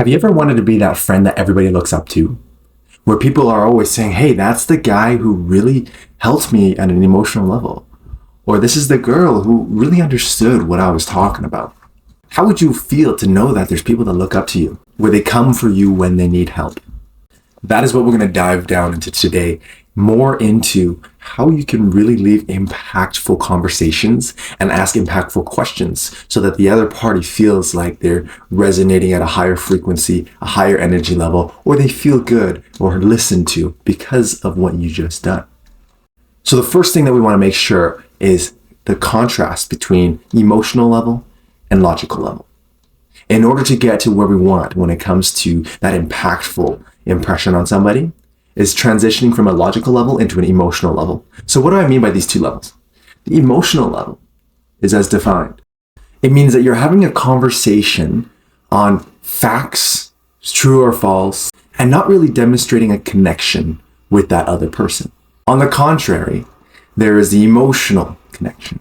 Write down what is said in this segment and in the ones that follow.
Have you ever wanted to be that friend that everybody looks up to? Where people are always saying, hey, that's the guy who really helped me at an emotional level. Or this is the girl who really understood what I was talking about. How would you feel to know that there's people that look up to you, where they come for you when they need help? That is what we're going to dive down into today, more into how you can really leave impactful conversations and ask impactful questions so that the other party feels like they're resonating at a higher frequency, a higher energy level, or they feel good or listened to because of what you just done. So the first thing that we want to make sure is the contrast between emotional level and logical level. In order to get to where we want when it comes to that impactful impression on somebody, is transitioning from a logical level into an emotional level. So what do I mean by these two levels? The emotional level is as defined. It means that you're having a conversation on facts, true or false, and not really demonstrating a connection with that other person. On the contrary, there is the emotional connection.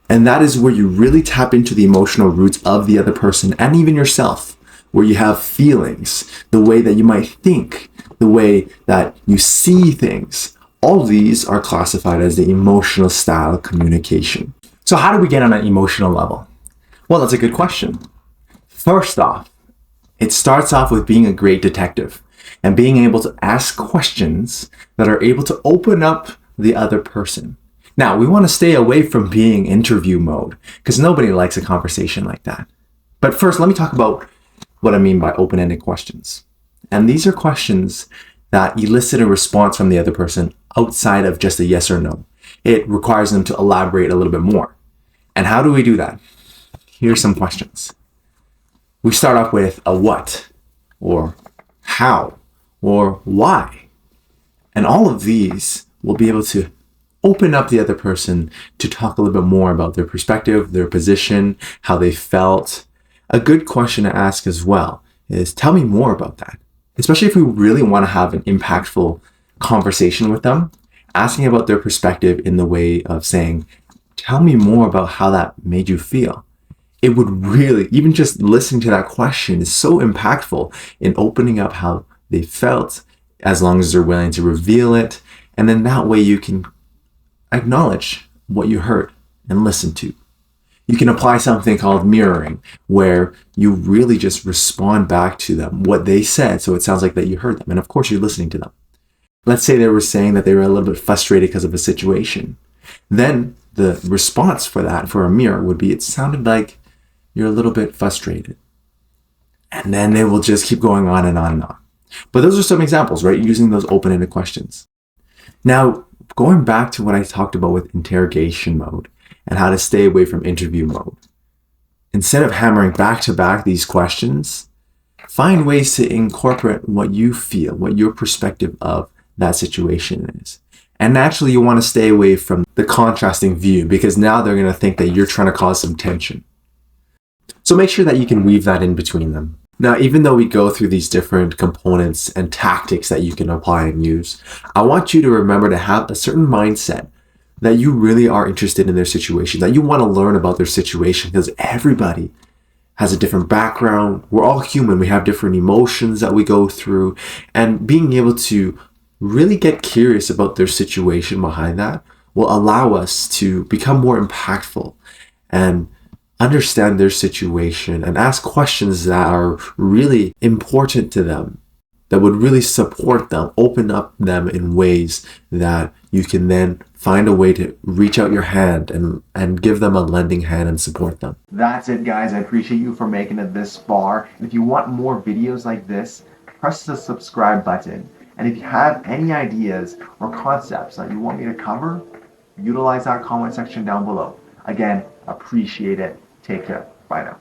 And that is where you really tap into the emotional roots of the other person and even yourself, where you have feelings, the way that you might think, the way that you see things. All of these are classified as the emotional style communication. So how do we get on an emotional level? Well, that's a good question. First off, it starts off with being a great detective and being able to ask questions that are able to open up the other person. Now, we want to stay away from being interview mode because nobody likes a conversation like that. But first, let me talk about what I mean by open-ended questions. And these are questions that elicit a response from the other person outside of just a yes or no. It requires them to elaborate a little bit more. And how do we do that? Here's some questions. We start off with a what, or how, or why. And all of these will be able to open up the other person to talk a little bit more about their perspective, their position, how they felt. A good question to ask as well is, tell me more about that. Especially if we really want to have an impactful conversation with them, asking about their perspective in the way of saying, tell me more about how that made you feel. It would really, even just listening to that question is so impactful in opening up how they felt, as long as they're willing to reveal it. And then that way you can acknowledge what you heard and listen to. You can apply something called mirroring, where you really just respond back to them what they said, so it sounds like that you heard them. And of course, you're listening to them. Let's say they were saying that they were a little bit frustrated because of a situation. Then the response for that, for a mirror, would be, it sounded like you're a little bit frustrated. And then they will just keep going on and on and on. But those are some examples, right? Using those open-ended questions. Now, going back to what I talked about with interrogation mode and how to stay away from interview mode. Instead of hammering back to back these questions, find ways to incorporate what you feel, what your perspective of that situation is. And naturally, you want to stay away from the contrasting view, because now they're going to think that you're trying to cause some tension. So make sure that you can weave that in between them. Now, even though we go through these different components and tactics that you can apply and use, I want you to remember to have a certain mindset that you really are interested in their situation, that you want to learn about their situation, because everybody has a different background. We're all human. We have different emotions that we go through, and being able to really get curious about their situation behind that will allow us to become more impactful and understand their situation and ask questions that are really important to them, that would really support them, open up them in ways that you can then find a way to reach out your hand and give them a lending hand and support them. That's it, guys. I appreciate you for making it this far. If you want more videos like this, press the subscribe button. And if you have any ideas or concepts that you want me to cover, utilize that comment section down below. Again, appreciate it. Take care. Bye now.